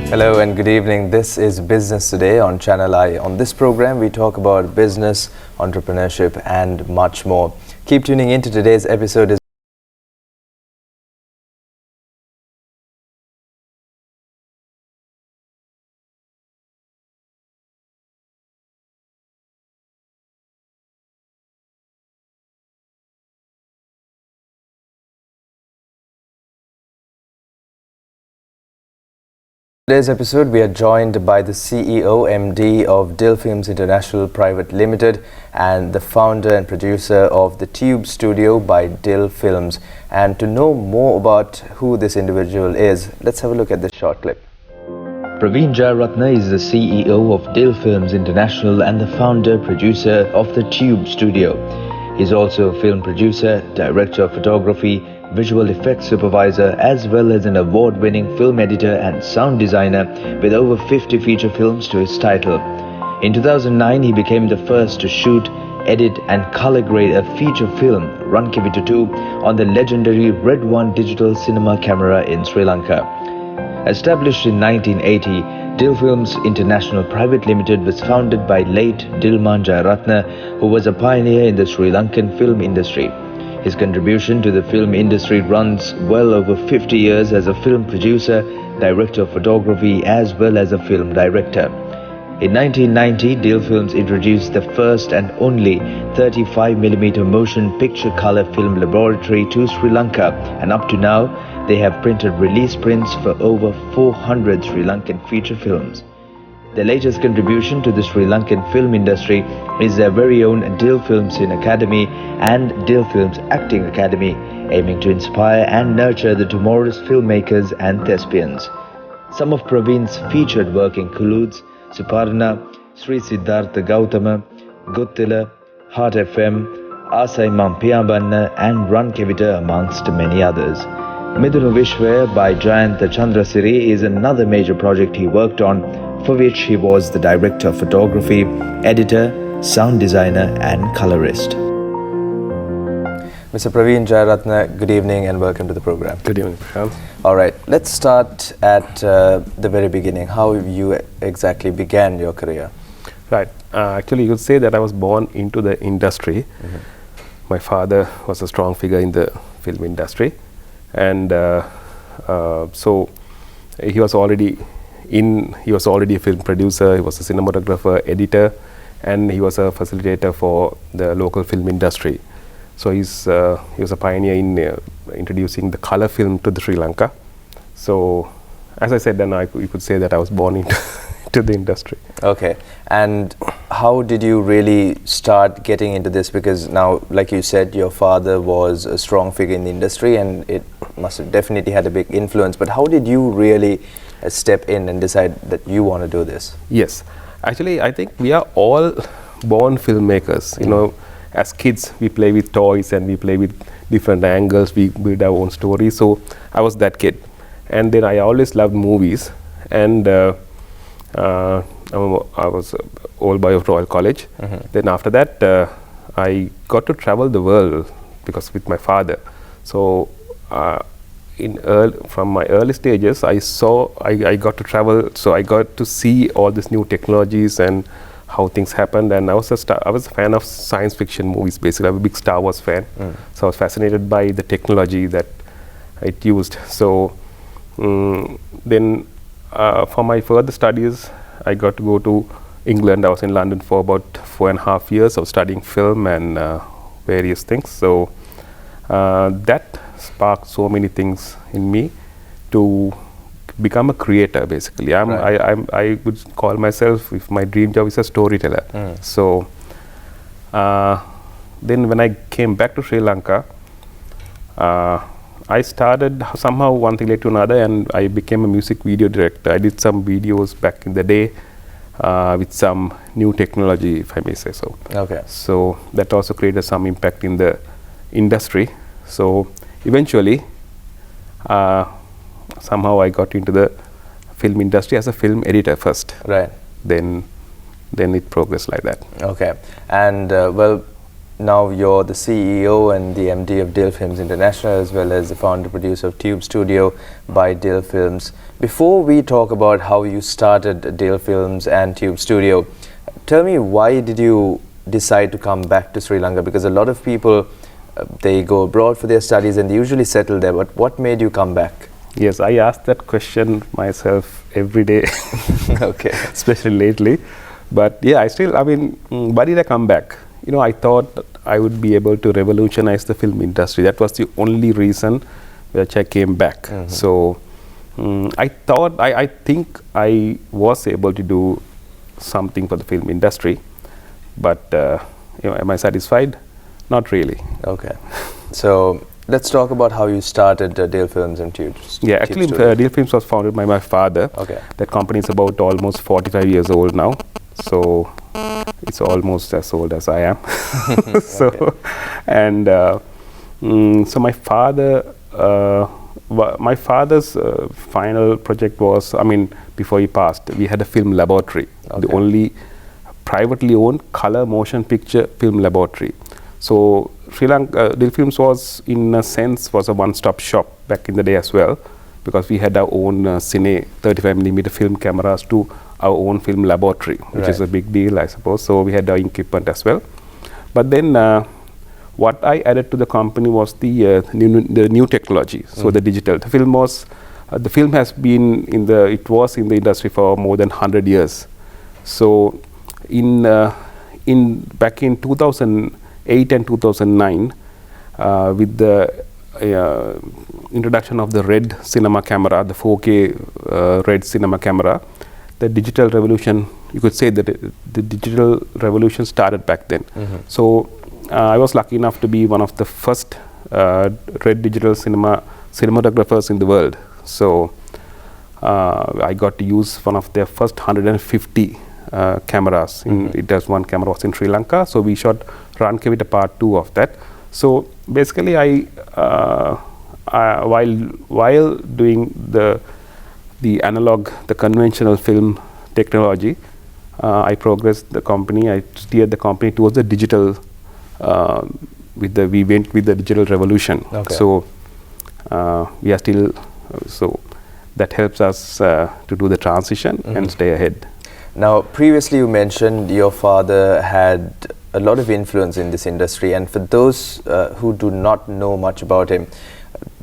Hello and good evening. This is Business Today on ChannelEye. On this program, we talk about business, entrepreneurship and much more. Keep tuning in to today's episode. Today's episode, we are joined by the CEO, MD of Dill Films International Private Limited and the founder and producer of the Tube Studio by Dill Films. And to know more about who this individual is, let's have a look at this short clip. Pravin Jayaratne is the CEO of Dill Films International and the founder producer of the Tube Studio. He's also a film producer, director of photography, visual effects supervisor, as well as an award-winning film editor and sound designer with over 50 feature films to his title. In 2009, he became the first to shoot, edit and color grade a feature film, Run Kivita 2, on the legendary Red One digital cinema camera in Sri Lanka. Established in 1980, Dill Films International Private Limited was founded by late Dilman Jayaratne, who was a pioneer in the Sri Lankan film industry. His contribution to the film industry runs well over 50 years as a film producer, director of photography, as well as a film director. In 1990, Dill Films introduced the first and only 35mm motion picture color film laboratory to Sri Lanka, and up to now, they have printed release prints for over 400 Sri Lankan feature films. The latest contribution to the Sri Lankan film industry is their very own Dill Films in Academy and Dill Films Acting Academy, aiming to inspire and nurture the tomorrow's filmmakers and thespians. Some of Pravin's featured work includes Suparna, Sri Siddhartha Gautama, Guttila, Heart FM, Asai Mampiyabanna and Run Kivita amongst many others. Midunu Vishwaya by Jayanta Chandrasiri is another major project he worked on, for which he was the director of photography, editor, sound designer and colorist. Mr. Pravin Jayaratne, good evening and welcome to the program. Good evening, Prashant. All right, let's start at the very beginning. How you exactly began your career? Right. Actually, you could say that I was born into the industry. My father was a strong figure in the film industry, and so he was already a film producer, he was a cinematographer, editor, and he was a facilitator for the local film industry. So he was a pioneer in introducing the color film to the Sri Lanka. So as I said, then you could say that I was born into the industry. Okay, and how did you really start getting into this? Because now, like you said, your father was a strong figure in the industry and it must have definitely had a big influence, but how did you really step in and decide that you want to do this? Yes, actually I think we are all born filmmakers. You know, as kids we play with toys and we play with different angles, we build our own stories. So I was that kid, and then I always loved movies, and I was old boy of Royal College. Then after that I got to travel the world because with my father. So from my early stages, I got to travel, so I got to see all these new technologies and how things happened. And I was a fan of science fiction movies. Basically, I'm a big Star Wars fan, so I was fascinated by the technology that it used. So then for my further studies, I got to go to England. I was in London for about 4.5 years of studying film and various things. So that sparked so many things in me to become a creator. Basically, I would call myself, if my dream job is a storyteller. So then when I came back to Sri Lanka, I started somehow one thing led to another, and I became a music video director. I did some videos back in the day with some new technology, if I may say so. Okay. So that also created some impact in the industry. So eventually, somehow I got into the film industry as a film editor first. Right. Then it progressed like that. Okay. And well, now you're the CEO and the MD of Dill Films International, as well as the founder producer of Tube Studio by Dill Films. Before we talk about how you started Dill Films and Tube Studio, tell me, why did you decide to come back to Sri Lanka? Because a lot of people, they go abroad for their studies and they usually settle there, but what made you come back? Yes, I ask that question myself every day, Okay. especially lately. But yeah, why did I come back? I thought that I would be able to revolutionize the film industry. That was the only reason which I came back. So I think I was able to do something for the film industry, but am I satisfied? Not really. Okay. So let's talk about how you started Dill Films and Tube. Yeah, actually, Dill Films was founded by my father. Okay. That company is about almost 45 years old now. So it's almost as old as I am. So, Okay. and so my father's final project was, before he passed, we had a film laboratory, Okay. the only privately owned color motion picture film laboratory. So Sri Lanka, Dill Films was, in a sense, was a one-stop shop back in the day as well, because we had our own Cine 35mm film cameras to our own film laboratory, which is a big deal, I suppose. So we had our equipment as well. But then what I added to the company was the new technology, so the digital. The film was, the film has been it was in the industry for more than 100 years. So back in 2008 and 2009, with the introduction of the red cinema camera, the 4K red cinema camera, the digital revolution, you could say that the digital revolution started back then. So I was lucky enough to be one of the first red digital cinematographers in the world. So I got to use one of their first 150 cameras. It has one camera was in Sri Lanka, so we shot Rankevita Part 2 of that. So basically, while doing the analog, the conventional film technology, I progressed the company. I steered the company towards the digital. We went with the digital revolution. Okay. So we are still. So that helps us to do the transition and stay ahead. Now, previously you mentioned your father had a lot of influence in this industry, and for those who do not know much about him,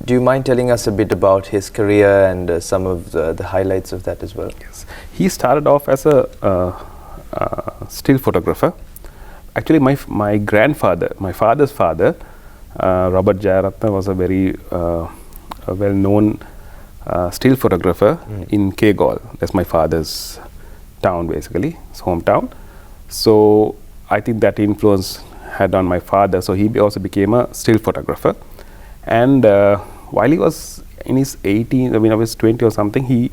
do you mind telling us a bit about his career and some of the highlights of that as well? Yes. He started off as a still photographer. Actually, my father's father, Robert Jayaratne, was a very well-known still photographer in Kegol. That's my father's town, basically, his hometown. So I think that influence had on my father. So he also became a still photographer. And while he was in his 18, I was 20 or something, he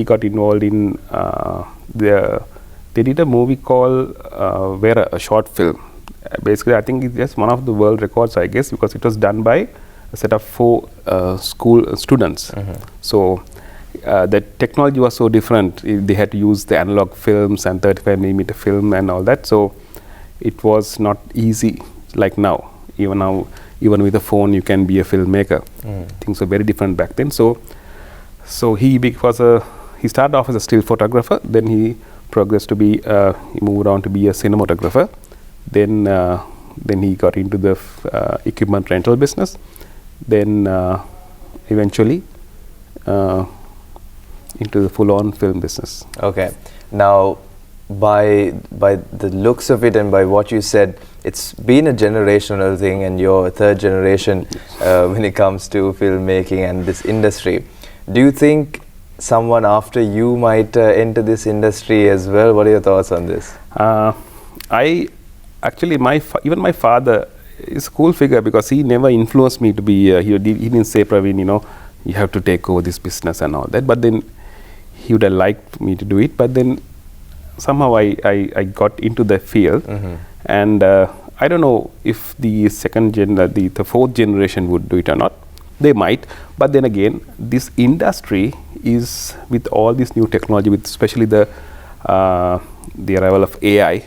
got involved in they did a movie called Vera, a short film. Basically, I think it's just one of the world records, I guess, because it was done by a set of 4 school students. So the technology was so different. They had to use the analog films and 35mm film and all that. So it was not easy like now. Even with a phone, you can be a filmmaker. Things were very different back then. So he started off as a still photographer. Then he progressed to be, he moved on to be a cinematographer. Then he got into the equipment rental business. Then eventually into the full-on film business. Okay. Now, by the looks of it and by what you said, it's been a generational thing, and you're a third generation when it comes to filmmaking and this industry. Do you think someone after you might enter this industry as well? What are your thoughts on this? Even my father is a cool figure, because he never influenced me to be. He didn't say, Pravin, you have to take over this business and all that. But then he would have liked me to do it. But then somehow I got into the field, and I don't know if the the fourth generation would do it or not. They might, but then again, this industry is, with all this new technology, with especially the arrival of AI,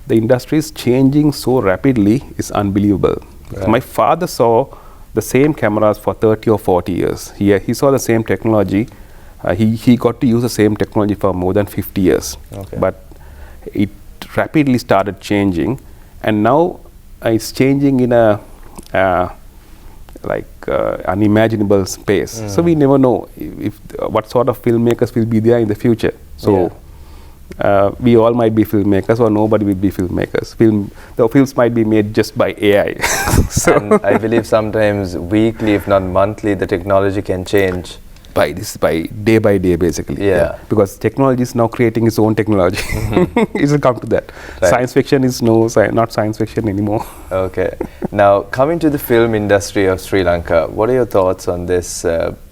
the industry is changing so rapidly is unbelievable. Right. My father saw the same cameras for 30 or 40 years. He saw the same technology. He got to use the same technology for more than 50 years. Okay. But it rapidly started changing, and now it's changing in a unimaginable space. So we never know if what sort of filmmakers will be there in the future. So we all might be filmmakers, or nobody will be filmmakers. The films might be made just by AI. So And I believe sometimes weekly, if not monthly, the technology can change. by day by day, basically. Yeah. Because technology is now creating its own technology. It will come to that. Right. Science fiction is not science fiction anymore. Okay. Now, coming to the film industry of Sri Lanka, what are your thoughts on this?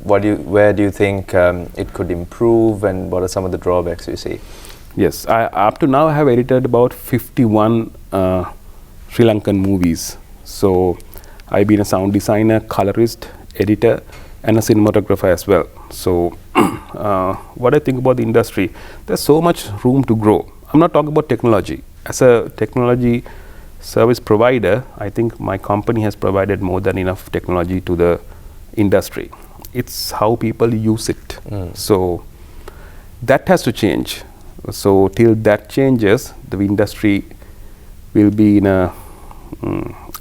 Where do you think it could improve, and what are some of the drawbacks you see? Yes, up to now I have edited about 51 Sri Lankan movies. So I've been a sound designer, colorist, editor, and a cinematographer as well. So what I think about the industry, there's so much room to grow. I'm not talking about technology. As a technology service provider, I think my company has provided more than enough technology to the industry. It's how people use it. So that has to change. So till that changes, the industry will be in a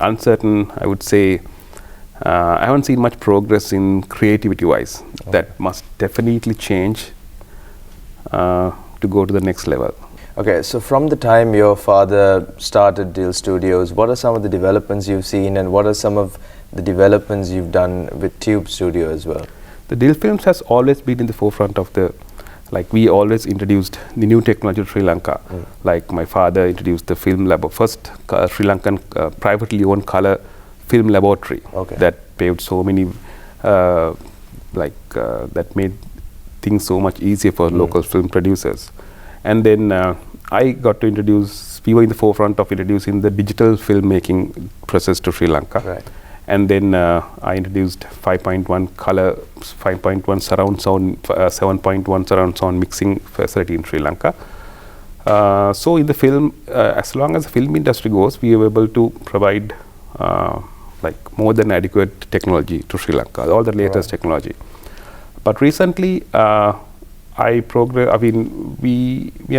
uncertain, I would say. I haven't seen much progress in creativity wise. Okay. That must definitely change to go to the next level. Okay, so from the time your father started Dill Studios, what are some of the developments you've seen, and what are some of the developments you've done with Tube Studio as well? The Dill Films has always been in the forefront of we always introduced the new technology to Sri Lanka. Like my father introduced the film lab, first Sri Lankan privately owned color film laboratory. Okay. That paved so many, that made things so much easier for local film producers. And then I got to we were in the forefront of introducing the digital filmmaking process to Sri Lanka. Right. And then I introduced 5.1 color, 5.1 surround sound, 7.1 surround sound mixing facility in Sri Lanka. So in the film, as long as the film industry goes, we were able to provide more than adequate technology to Sri Lanka, all the latest technology. But recently, we are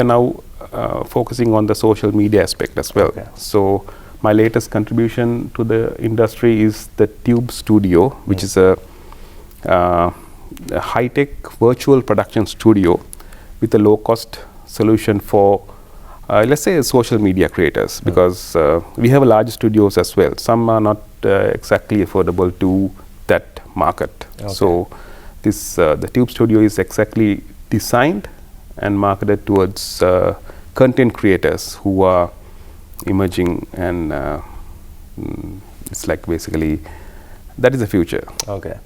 now focusing on the social media aspect as well. Okay. So my latest contribution to the industry is the Tube Studio, which is a high-tech virtual production studio with a low-cost solution for, let's say, social media creators, because we have large studios as well. Some are not exactly affordable to that market. Okay. So the Tube Studio is exactly designed and marketed towards content creators who are emerging, and it's basically that is the future. Okay.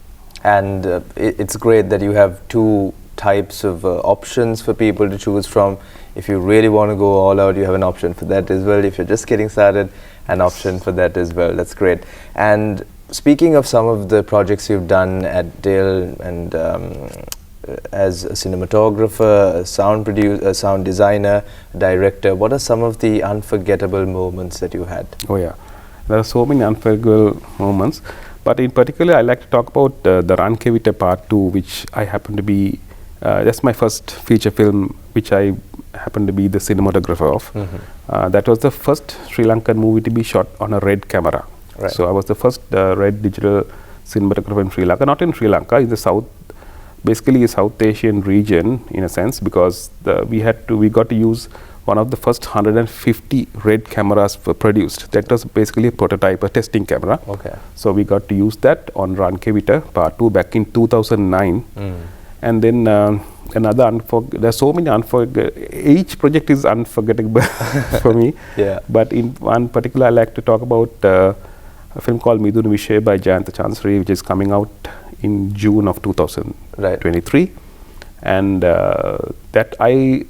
And it's great that you have two types of options for people to choose from. If you really want to go all out, you have an option for that as well. If you're just getting started, an option for that as well. That's great. And speaking of some of the projects you've done at Dill, and as a cinematographer, a sound producer, a sound designer, director, what are some of the unforgettable moments that you had? Oh yeah, there are so many unforgettable moments, but in particular I like to talk about the Rankevita Part 2, which I happen to be, that's my first feature film which I happen to be the cinematographer of. That was the first Sri Lankan movie to be shot on a RED camera. Right. So I was the first RED digital cinematographer in Sri Lanka, not in Sri Lanka, in the South, basically a South Asian region in a sense, because we got to use one of the first 150 RED cameras produced. That was basically a prototype, a testing camera. Okay. So we got to use that on Rankevita Part 2 back in 2009. And then there's so many each project is unforgettable for me. Yeah. But in one particular, I like to talk about a film called Midun Vishay by Jayaratne, which is coming out in June of 2023. Right. And that I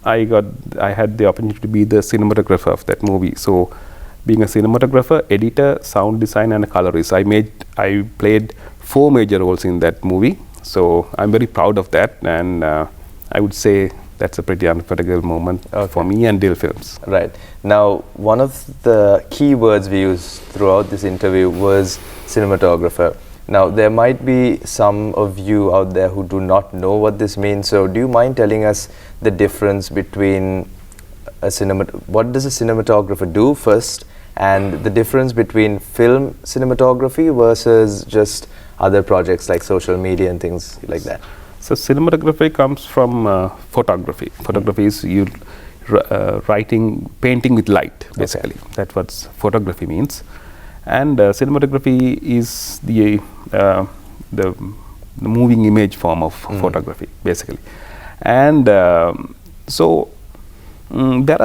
had the opportunity to be the cinematographer of that movie. So being a cinematographer, editor, sound designer, and a colorist, I played 4 major roles in that movie. So I'm very proud of that, and I would say that's a pretty unforgettable moment for me and Dil Films. Right. Now, one of the key words we used throughout this interview was cinematographer. Now, there might be some of you out there who do not know what this means. So, do you mind telling us the difference between what does a cinematographer do first, and the difference between film cinematography versus just other projects like social media and things like that? So cinematography comes from photography. Photography is you painting with light, basically. That's what photography means. And cinematography is the moving image form of photography, basically. And there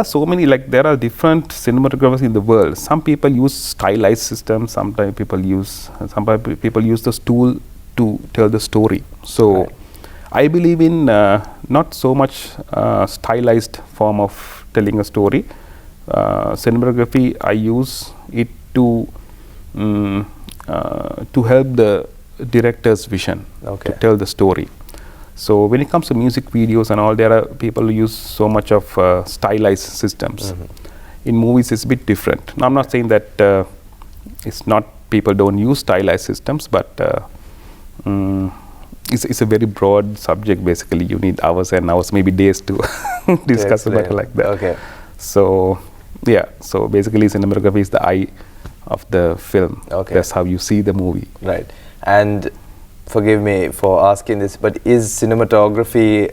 are so many, there are different cinematographers in the world. Some people use stylized systems. Sometimes people use this tool to tell the story. So I believe in not so much stylized form of telling a story. Cinematography, I use it to help the director's vision to tell the story. So when it comes to music videos and all, there are people who use so much of stylized systems. In movies, it's a bit different. Now, I'm not saying that it's not people don't use stylized systems, but it's a very broad subject. Basically, you need hours and hours, maybe days to discuss about it like that. Okay. So yeah. So basically, cinematography is the eye of the film. Okay. That's how you see the movie. Right. And forgive me for asking this, but is cinematography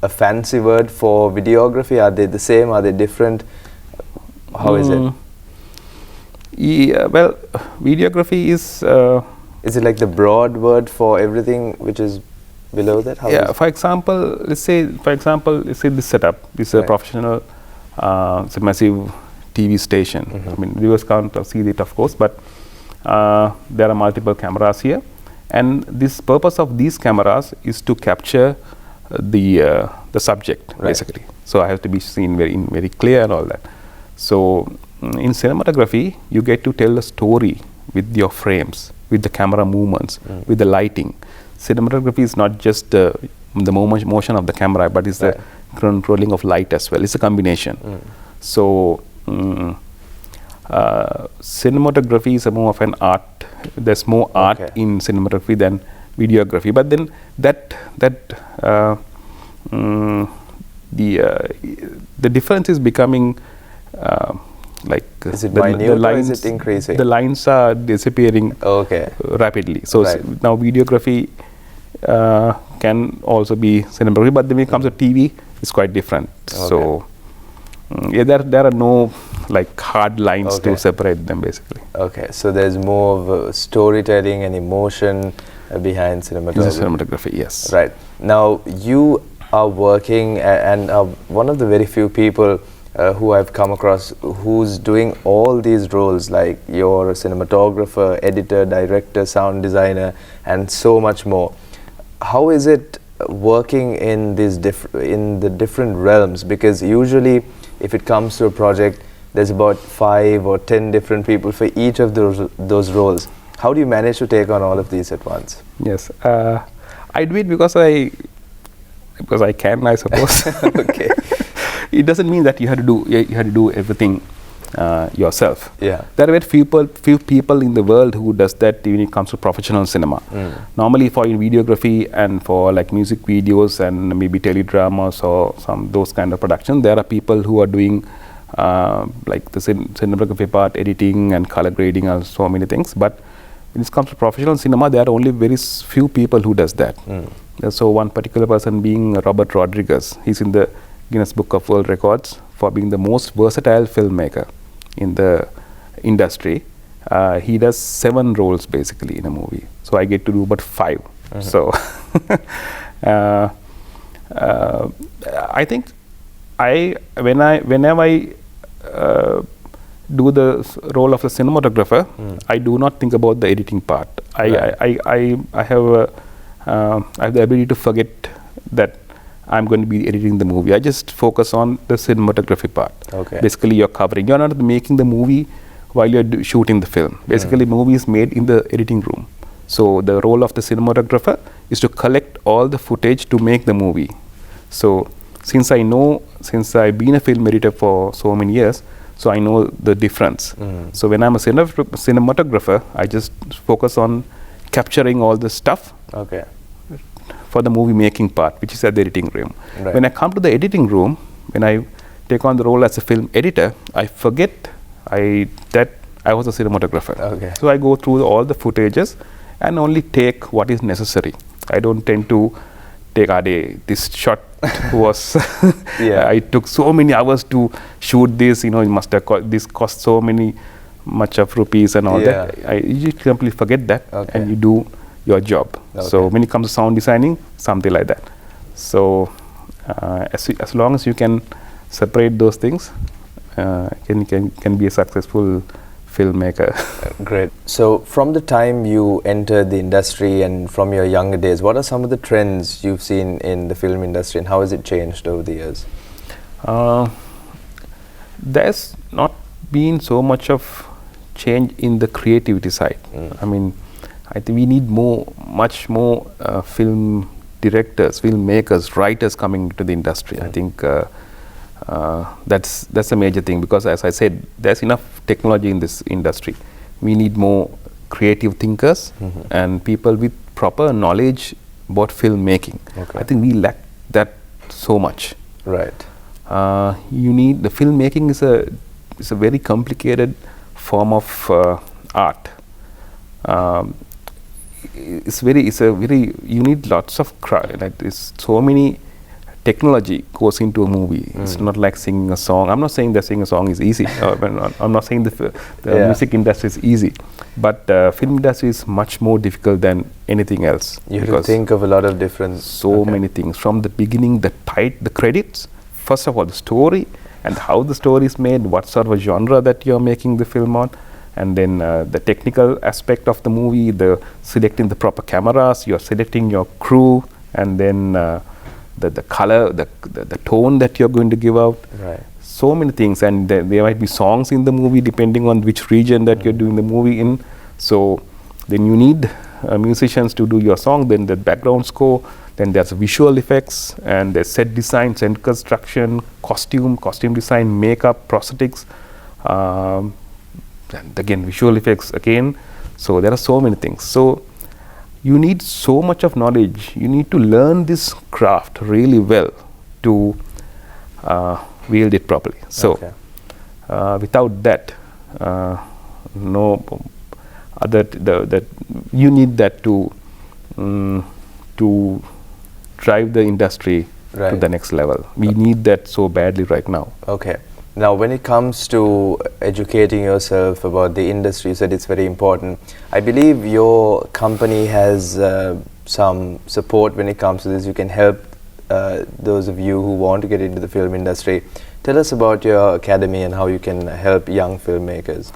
a fancy word for videography? Are they the same? Are they different? How is it? Yeah, well, videography is... is it like the broad word for everything which is below that? How for example, let's say this setup. This is a professional, it's a massive TV station. I mean, viewers can't see it, of course, but there are multiple cameras here. And this purpose of these cameras is to capture the subject, basically. So I have to be seen very clear and all that. So in cinematography, you get to tell a story with your frames, with the camera movements, with the lighting. Cinematography is not just the motion of the camera, but it's the controlling of light as well. It's a combination. So cinematography is more of an art. There's more art in cinematography than videography. But then the difference is becoming is it minute or is it increasing? The lines are disappearing rapidly. So now videography can also be cinematography, but then when it comes to TV, it's quite different. So there are no hard lines to separate them, basically. Okay, so there's more of storytelling and emotion behind cinematography. Cinematography, yes. Right. Now, you are working and are one of the very few people who I've come across who's doing all these roles, like you're a cinematographer, editor, director, sound designer, and so much more. How is it working in these the different realms? Because usually, if it comes to a project, there's about 5 or 10 different people for each of those roles. How do you manage to take on all of these at once? Yes, I do it because I can, I suppose. Okay. It doesn't mean that you have to do everything yourself. Yeah. There are few people in the world who does that when it comes to professional cinema. Normally, for videography and for music videos and maybe teledramas or those kind of production, there are people who are doing the cinematography part, editing and color grading and so many things. But when it comes to professional cinema, there are only very few people who does that. So one particular person being Robert Rodriguez. He's in the Guinness Book of World Records for being the most versatile filmmaker in the industry. He does 7 roles basically in a movie. So I get to do but 5. So I think whenever I do the role of a cinematographer, I do not think about the editing part. I have the ability to forget that I'm going to be editing the movie. I just focus on the cinematography part. Basically, you're covering. You're not making the movie while you're shooting the film. Basically, movie is made in the editing room. So the role of the cinematographer is to collect all the footage to make the movie. So since I've been a film editor for so many years, so I know the difference. So when I'm a cinematographer, I just focus on capturing all the stuff Okay. for the movie making part, which is at the editing room. Right. When I come to the editing room, when I take on the role as a film editor, I forget that I was a cinematographer. Okay. So I go through all the footages and only take what is necessary. I don't tend to take this shot was Yeah. I took so many hours to shoot this, it must have this cost so much of rupees and all that. You completely forget that, Okay. and you do your job. So Okay. when it comes to sound designing, something like that. So as long as you can separate those things, can be a successful filmmaker. Great. So from the time you entered the industry and from your younger days, what are some of the trends you've seen in the film industry and how has it changed over the years? There's not been so much of change in the creativity side. I mean, I think we need much more film directors, filmmakers, writers coming to the industry. I think that's a major thing, because as I said, there's enough technology in this industry. We need more creative thinkers and people with proper knowledge about filmmaking. Okay. I think we lack that so much. Right. You need the filmmaking is a very complicated form of art. You need lots of there's so many technology goes into a movie. It's not like singing a song. I'm not saying that singing a song is easy. I'm not saying the music industry is easy, but film industry is much more difficult than anything else. You have to think of a lot of different... many things. From the beginning, the credits, first of all, the story and how the story is made, what sort of a genre that you're making the film on, and then the technical aspect of the movie, the selecting the proper cameras, you're selecting your crew, and then the color, the tone that you're going to give out. Right. So many things, and there might be songs in the movie depending on which region that you're doing the movie in. So then you need musicians to do your song, then the background score, then there's visual effects, and there's set design, set construction, costume design, makeup, prosthetics, and again visual effects again. So there are so many things. So you need so much of knowledge. You need to learn this craft really well to wield it properly. So without that, you need that to drive the industry to the next level. We need that so badly right now. Okay. Now, when it comes to educating yourself about the industry, you said it's very important. I believe your company has some support when it comes to this. You can help those of you who want to get into the film industry. Tell us about your academy and how you can help young filmmakers.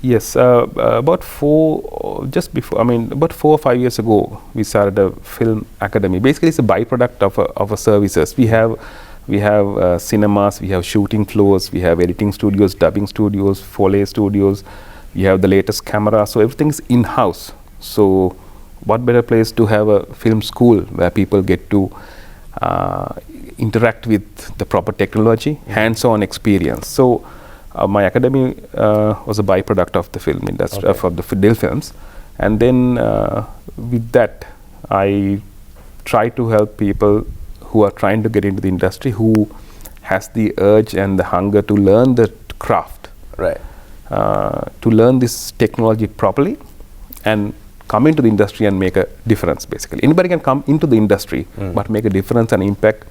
Yes, about 4 or 5 years ago, we started a film academy. Basically, it's a byproduct of a services. We have cinemas, we have shooting floors, we have editing studios, dubbing studios, Foley studios, we have the latest camera, so everything's in-house. So what better place to have a film school where people get to interact with the proper technology, hands-on experience. So my academy was a byproduct of the film industry, of the Dil Films, and then with that I try to help people who are trying to get into the industry, who has the urge and the hunger to learn the craft, right? To learn this technology properly and come into the industry and make a difference. Basically, anybody can come into the industry, but make a difference and impact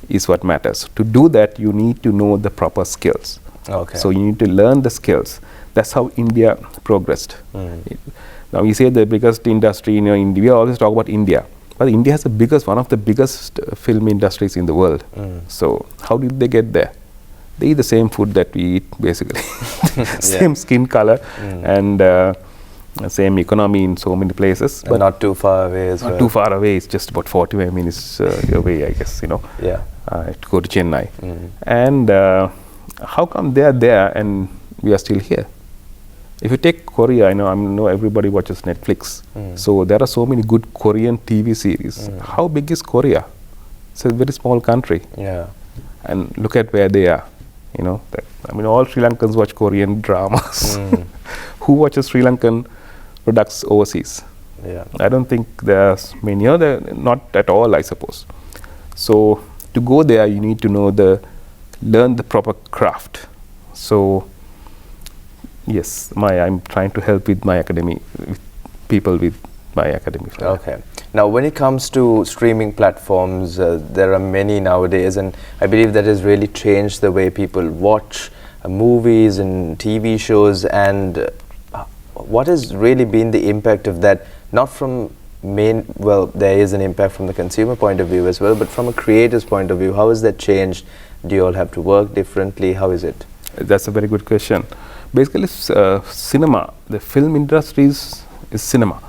is what matters. To do that, you need to know the proper skills. Okay. So you need to learn the skills. That's how India progressed. Now we say the biggest industry in India. We always talk about India. But India has one of the biggest film industries in the world. So how did they get there? They eat the same food that we eat, basically. Same skin color and same economy in so many places. But not too far away as well. Not too far away. It's just about 45 minutes away, I guess, Yeah. To go to Chennai. And how come they are there and we are still here? If you take Korea, I know everybody watches Netflix. So there are so many good Korean TV series. How big is Korea? It's a very small country. Yeah. And look at where they are. You know, all Sri Lankans watch Korean dramas. Who watches Sri Lankan products overseas? Yeah. I don't think there's many other, not at all, I suppose. So to go there, you need to learn the proper craft. So yes, I'm trying to help with my academy, with people with my academy. Okay. Now, when it comes to streaming platforms, there are many nowadays, and I believe that has really changed the way people watch movies and TV shows. And what has really been the impact of that? Not from there is an impact from the consumer point of view as well, but from a creator's point of view, how has that changed? Do you all have to work differently? How is it? That's a very good question. Basically, cinema, the film industry is cinema.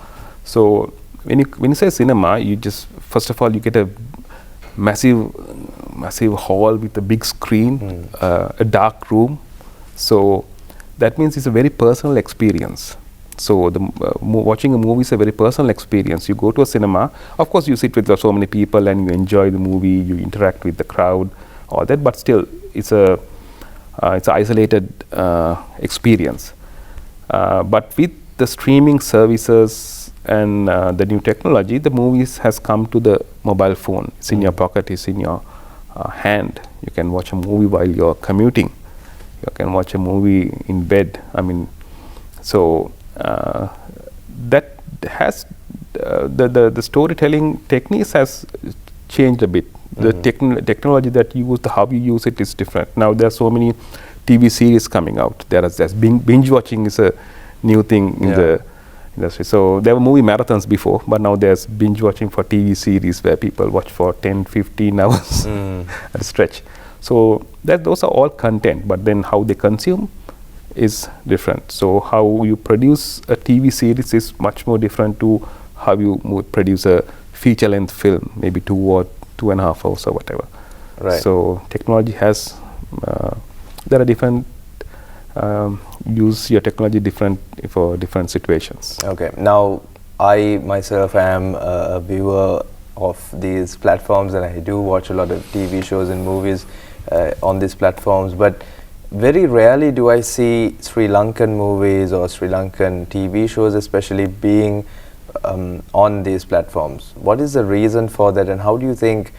So when you say cinema, you just, first of all, you get a massive hall with a big screen, a dark room. So that means it's a very personal experience. So watching a movie is a very personal experience. You go to a cinema, of course you sit with so many people and you enjoy the movie, you interact with the crowd, all that, but still it's an isolated experience. But with the streaming services and the new technology, the movies has come to the mobile phone. It's in your pocket, it's in your hand. You can watch a movie while you're commuting. You can watch a movie in bed. So that has the storytelling techniques has changed a bit. The technology that you use, how you use it is different. Now there are so many TV series coming out. There's binge watching is a new thing in the industry. So there were movie marathons before, but now there's binge watching for TV series where people watch for 10, 15 hours at a stretch. So those are all content, but then how they consume is different. So how you produce a TV series is much more different to how you produce a feature-length film, maybe 2 or 2.5 hours or whatever. Right. So technology has, there are different, use your technology different for different situations. Okay. Now, I myself am a viewer of these platforms, and I do watch a lot of TV shows and movies on these platforms, but very rarely do I see Sri Lankan movies or Sri Lankan TV shows especially being on these platforms. What is the reason for that, and how do you think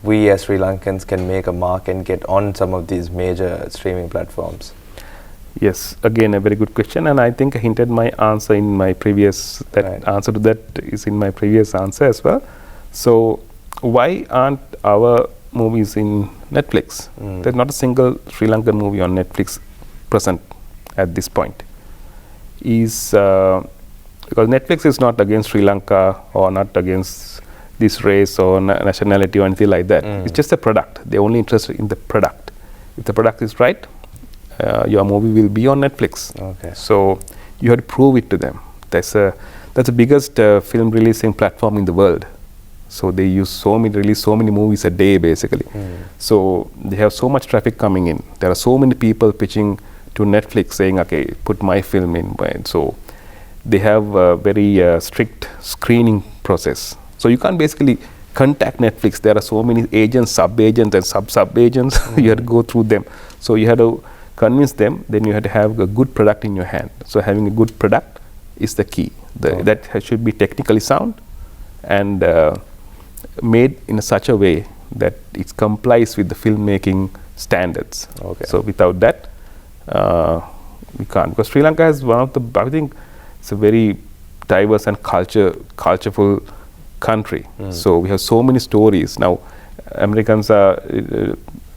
we as Sri Lankans can make a mark and get on some of these major streaming platforms? Yes, again a very good question, and I think I hinted my answer in my previous, answer to that is in my previous answer as well. So why aren't our movies in Netflix? There's not a single Sri Lankan movie on Netflix present at this point. Because Netflix is not against Sri Lanka or not against this race or nationality or anything like that. It's just a product. They're only interested in the product. If the product is right, your movie will be on Netflix. Okay. So you have to prove it to them. That's the biggest film releasing platform in the world. So they release so many movies a day basically. So they have so much traffic coming in. There are so many people pitching to Netflix saying, okay, put my film in. So they have a very strict screening process. So you can't basically contact Netflix. There are so many agents, sub-agents and sub-agents. You have to go through them. So you have to convince them, then you have to have a good product in your hand. So having a good product is the key. That should be technically sound and made in such a way that it complies with the filmmaking standards. Okay. So without that, we can't. Because Sri Lanka is one of the, I think it's a very diverse and cultureful country. So we have so many stories. Now Americans are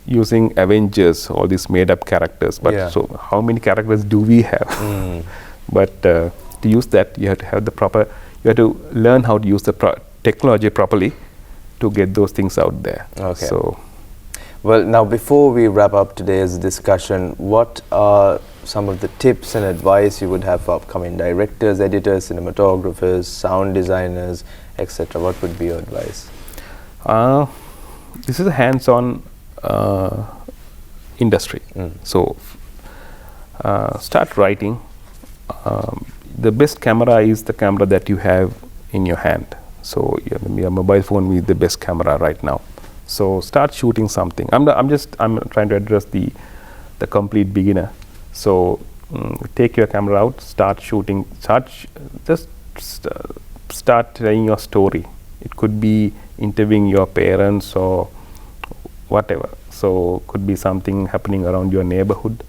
using Avengers, all these made up characters, but so how many characters do we have? But to use that, you have to have the proper, you have to learn how to use the technology properly to get those things out there. Okay. So, well, now before we wrap up today's discussion, what are some of the tips and advice you would have for upcoming directors, editors, cinematographers, sound designers, etc.? What would be your advice? This is a hands-on industry. So start writing. The best camera is the camera that you have in your hand. So your mobile phone is the best camera right now. So start shooting something. I'm trying to address the complete beginner. So take your camera out, start shooting, start telling your story. It could be interviewing your parents or whatever. So could be something happening around your neighborhood.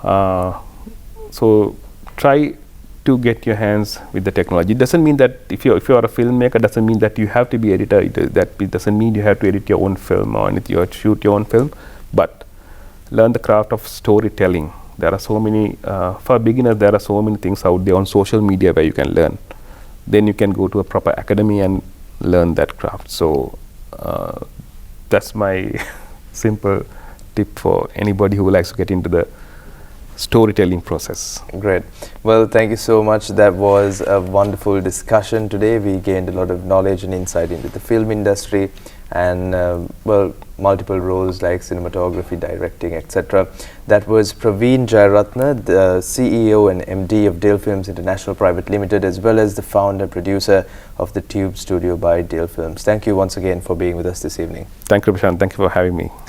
So try to get your hands with the technology. It doesn't mean that if you are a filmmaker, doesn't mean that you have to be editor. It doesn't mean you have to edit your own film or shoot your own film. But learn the craft of storytelling. There are so many for beginners. There are so many things out there on social media where you can learn. Then you can go to a proper academy and learn that craft. So that's my simple tip for anybody who likes to get into the storytelling process. Great. Well, thank you so much. That was a wonderful discussion today. We gained a lot of knowledge and insight into the film industry and well, multiple roles like cinematography, directing, etc. That was Pravin Jayaratne, the CEO and MD of Dil Films International Private Limited, as well as the founder and producer of the Tube Studio by Dil Films. Thank you once again for being with us this evening. Thank you, Prashant. Thank you for having me.